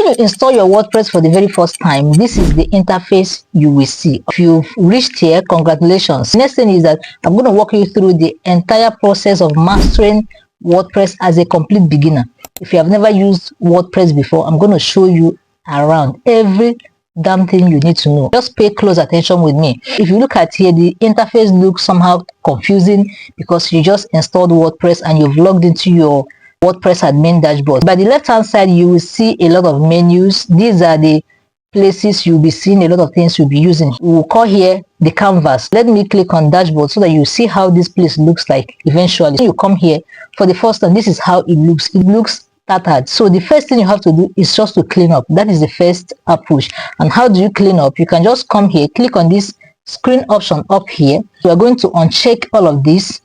when you install your WordPress for the very first time, this is the interface you will see. If you've reached here, congratulations. Next thing is that I'm going to walk you through the entire process of mastering WordPress as a complete beginner. If you have never used WordPress before, I'm going to show you around every damn thing you need to know. Just pay close attention with me. If you look at here, the interface looks somehow confusing because you just installed WordPress and you've logged into your WordPress admin dashboard. By the left hand side, you will see a lot of menus. These are the places you'll be seeing a lot of things you'll be using. We'll call here the canvas. Let me click on dashboard so that you see how this place looks like eventually. So you come here for the first time, this is how it looks. It looks tattered. So the first thing you have to do is just to clean up. That is the first approach. And how do you clean up? You can just come here, click on this screen option up here. You are going to uncheck all of this.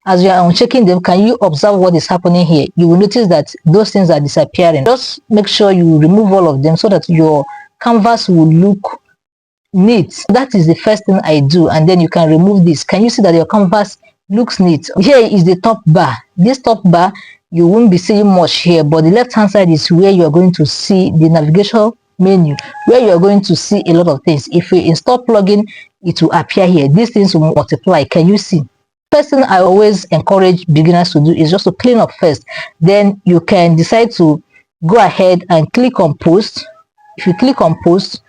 As you are unchecking them, can you observe what is happening here? You will notice that those things are disappearing. Just make sure you remove all of them so that your canvas will look neat. That is the first thing I do, and then you can remove this. Can you see that your canvas looks neat? Here is the top bar. This top bar, you won't be seeing much here, but the left hand side is where you are going to see the navigation menu, where you are going to see a lot of things. If you install plugin, it will appear here. These things will multiply. Can you see? First thing I always encourage beginners to do is just to clean up first. Then you can decide to go ahead and click on post. If you click on post,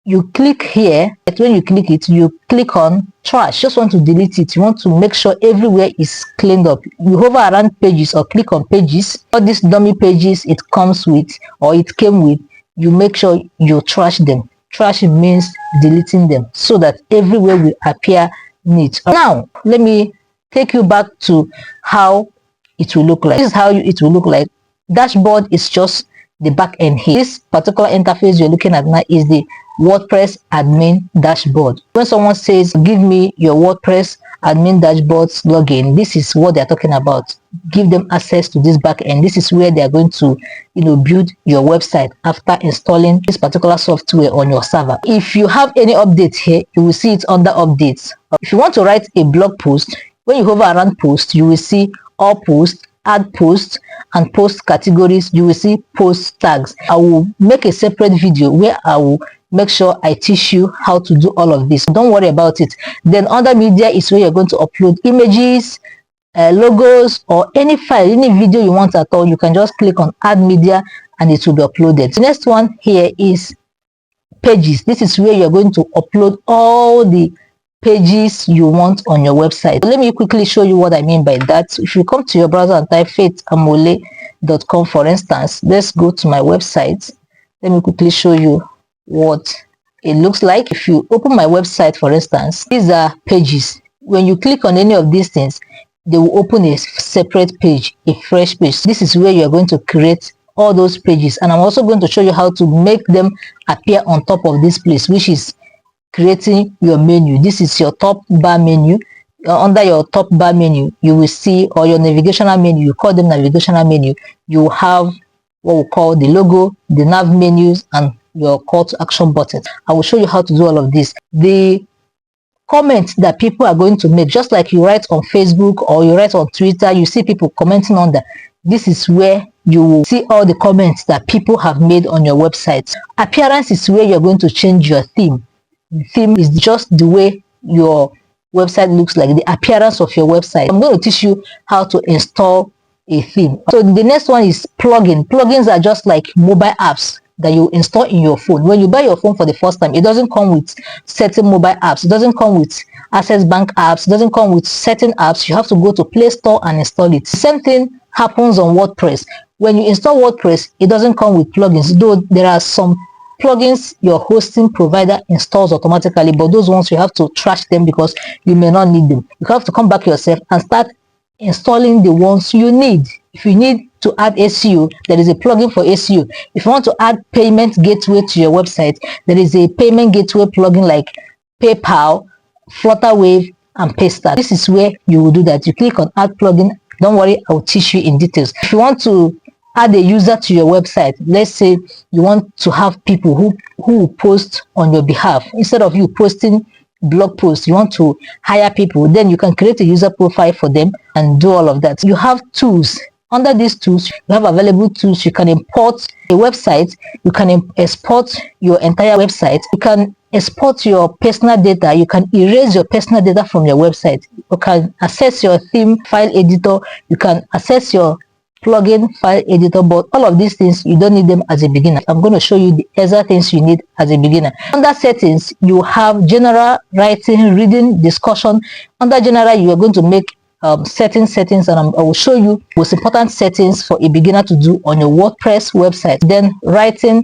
you click here. When you click it, you click on trash. Just want to delete it. You want to make sure everywhere is cleaned up. You hover around pages or click on pages. All these dummy pages it comes with or it came with, you make sure you trash them. Trash means deleting them so that everywhere will appear neat. Now let me take you back to how it will look like. This is how it will look like. Dashboard is just the back end here. This particular interface you're looking at now is the WordPress admin dashboard. When someone says give me your WordPress admin dashboard's login, this is what they're talking about. Give them access to this back end. This is where they're going to build your website after installing this particular software on your server. If you have any updates here, you will see it under updates. If you want to write a blog post, when you hover around post, you will see all posts, add posts, and post categories. You will see post tags. I will make a separate video where I will make sure I teach you how to do all of this. Don't worry about it. Then under media is where you're going to upload images, logos, or any file, any video you want at all. You can just click on add media and it will be uploaded. The next one here is pages. This is where you're going to upload all the pages you want on your website. So let me quickly show you what I mean by that. If you come to your browser and type faithamole.com, for instance, let's go to my website. Let me quickly show you what it looks like. If you open my website, for instance, these are pages. When you click on any of these things, they will open a separate page, a fresh page. This is where you are going to create all those pages, and I'm also going to show you how to make them appear on top of this place, which is creating your menu. This is your top bar menu. Under your top bar menu, you will see, or your navigational menu, you call them navigational menu, you have what we call the logo, the nav menus, and your call to action button. I will show you how to do all of this. The comments that people are going to make, just like you write on Facebook or you write on Twitter, you see people commenting on that. This is where you will see all the comments that people have made on your website. Appearance is where you're going to change your theme. The theme is just the way your website looks like, the appearance of your website. I'm going to teach you how to install a theme. So the next one is plugin. Plugins are just like mobile apps that you install in your phone. When you buy your phone for the first time, it doesn't come with certain mobile apps. It doesn't come with Access Bank apps. It doesn't come with certain apps. You have to go to Play Store and install it. Same thing happens on WordPress. When you install WordPress, it doesn't come with plugins, though there are some plugins your hosting provider installs automatically, but those ones you have to trash them because you may not need them. You have to come back yourself and start installing the ones you need. If you need to add SEO, there is a plugin for SEO. If you want to add payment gateway to your website, there is a payment gateway plugin like PayPal, Flutterwave, and Paystar. This is where you will do that. You click on add plugin. Don't worry, I will teach you in details. If you want to add a user to your website, let's say you want to have people who will post on your behalf. Instead of you posting blog posts, you want to hire people, then you can create a user profile for them and do all of that. You have tools Under these tools, you have available tools. You can import a website. You can export your entire website. You can export your personal data. You can erase your personal data from your website. You can access your theme file editor. You can access your plugin file editor, but all of these things you don't need them as a beginner. I'm going to show you the exact things you need as a beginner. Under settings, you have general, writing, reading, discussion. Under general, you are going to make settings, and I will show you most important settings for a beginner to do on your WordPress website. Then writing,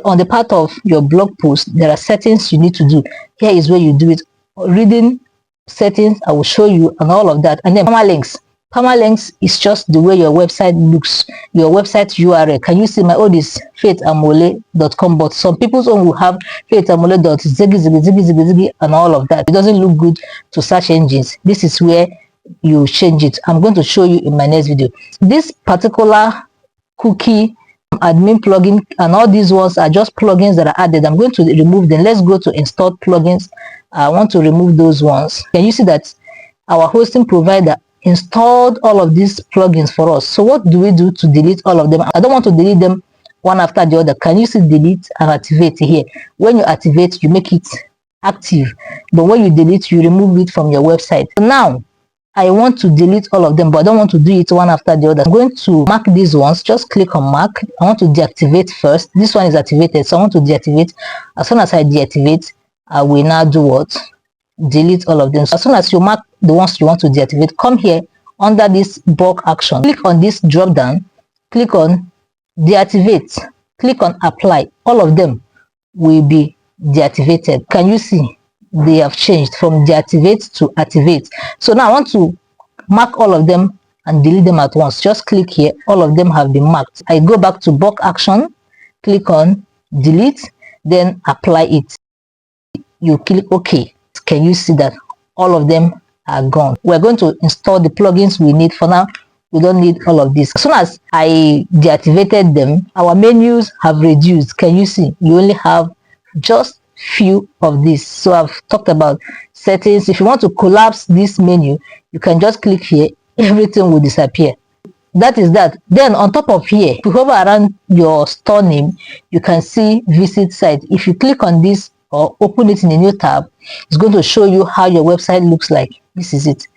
on the part of your blog post, there are settings you need to do. Here is where you do it. Reading settings, I will show you, and all of that. And then permalinks. Permalinks is just the way your website looks, your website URL. Can you see my own is faithamole.com, but some people's own will have faithamole.ziggy and all of that. It doesn't look good to search engines. This is where you change it. I'm going to show you in my next video. This particular cookie, admin plugin, and all these ones are just plugins that are added. I'm going to remove them. Let's go to installed plugins. I want to remove those ones. Can you see that our hosting provider installed all of these plugins for us? So what do we do to delete all of them? I don't want to delete them one after the other. Can you see delete and activate here? When you activate, you make it active, but when you delete, you remove it from your website. So now I want to delete all of them, but I don't want to do it one after the other. I'm going to mark these ones. Just click on mark. I want to deactivate first. This one is activated, so I want to deactivate. As soon as I deactivate, I will now do what? Delete all of them. So as soon as you mark the ones you want to deactivate, come here under this bulk action, click on this drop down, click on deactivate, click on apply. All of them will be deactivated. Can you see they have changed from deactivate to activate? So now I want to mark all of them and delete them at once. Just click here. All of them have been marked. I go back to bulk action, click on delete, then apply it. You click OK. Can you see that all of them are gone? We're going to install the plugins we need. For now, we don't need all of this. As soon as I deactivated them, our menus have reduced. Can you see? You only have just few of these. So I've talked about settings. If you want to collapse this menu, you can just click here. Everything will disappear. That is that. Then on top of here, if you hover around your store name, you can see visit site. If you click on this or open it in a new tab, it's going to show you how your website looks like. This is it.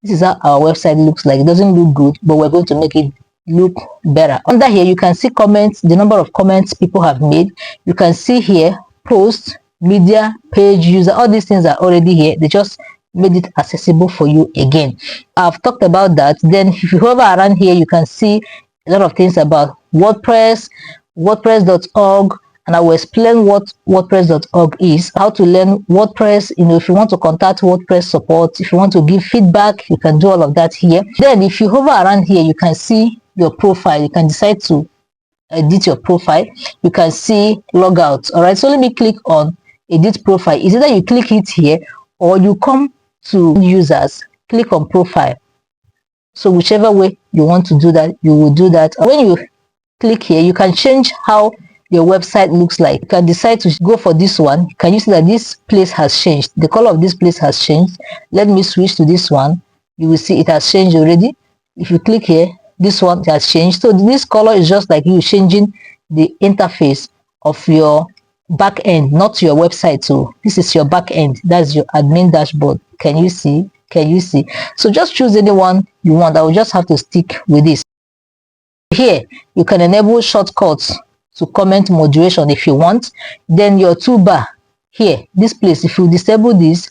This is how our website looks like. It doesn't look good, but we're going to make it look better. Under here, you can see comments, the number of comments people have made. You can see here post, media, page, user. All these things are already here. They just made it accessible for you again. I've talked about that. Then if you hover around here, you can see a lot of things about WordPress, WordPress.org, and I will explain what WordPress.org is, how to learn WordPress. If you want to contact WordPress support, if you want to give feedback, you can do all of that here. Then if you hover around here, you can see your profile. You can decide to edit your profile. You can see logout. All right, so let me click on edit profile. Is either you click it here or you come to users, click on profile. So whichever way you want to do that, you will do that. When you click here, you can change how your website looks like. You can decide to go for this one. Can you see that this place has changed? The color of this place has changed. Let me switch to this one. You will see it has changed already. If you click here, this one has changed. So this color is just like you changing the interface of your back end, not your website. So this is your back end. That's your admin dashboard. Can you see? Can you see? So just choose any one you want. I will just have to stick with this. Here you can enable shortcuts to comment moderation if you want. Then your toolbar here, this place, if you disable this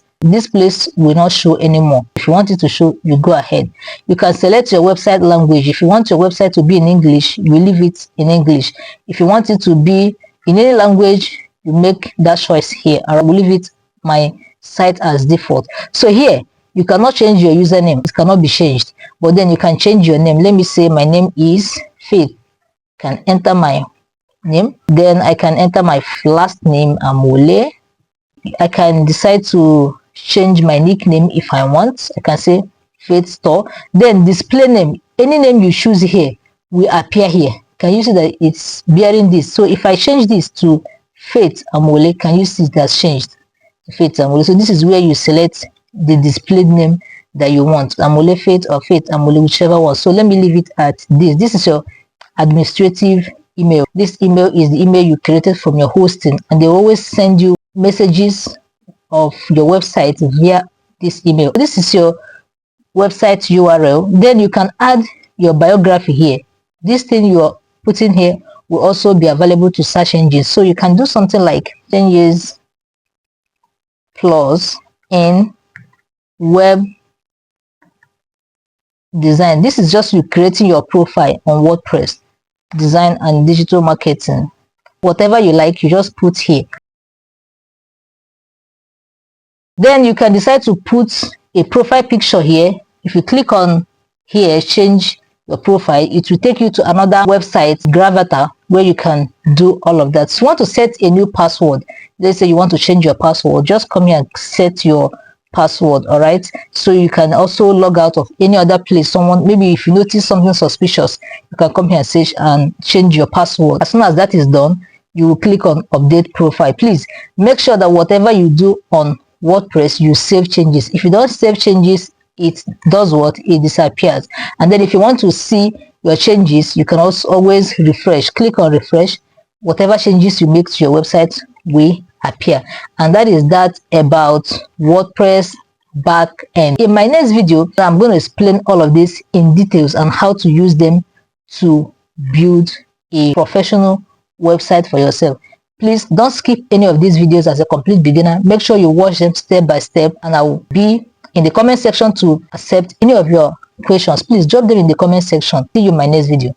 place will not show anymore. If you want it to show, you go ahead. You can select your website language. If you want your website to be in English, you leave it in English. If you want it to be in any language, you make that choice here. I will leave it my site as default. So here you cannot change your username. It cannot be changed, but then you can change your name. Let me say my name is Faith. Can enter my name. Then I can enter my last name, Amole. I can decide to change my nickname if I want. I can say Faith Store. Then display name. Any name you choose here will appear here. Can you see that it's bearing this? So if I change this to Faith Amole, can you see it has changed to Faith Amole? So this is where you select the displayed name that you want, Amole Faith or Faith Amole, whichever one. So let me leave it at this. This is your administrative email. This email is the email you created from your hosting, and they always send you messages of your website via this email. This is your website URL. Then you can add your biography here. This thing you are putting here will also be available to search engines. So you can do something like 10 years plus in web design. This is just you creating your profile on WordPress, design and digital marketing. Whatever you like, you just put here. Then you can decide to put a profile picture here. If you click on here, change your profile, it will take you to another website, Gravata, where you can do all of that. So you want to set a new password. Let's say you want to change your password, just come here and set your password. All right, so you can also log out of any other place. Someone, maybe if you notice something suspicious, you can come here and search and change your password. As soon as that is done, you will click on update profile. Please make sure that whatever you do on WordPress, you save changes. If you don't save changes, it does what? It disappears. And then if you want to see your changes, you can also always refresh. Click on refresh. Whatever changes you make to your website will appear. And that is that about WordPress backend. In my next video, I'm going to explain all of this in details and how to use them to build a professional website for yourself. Please don't skip any of these videos as a complete beginner. Make sure you watch them step by step, and I will be in the comment section to accept any of your questions. Please drop them in the comment section. See you in my next video.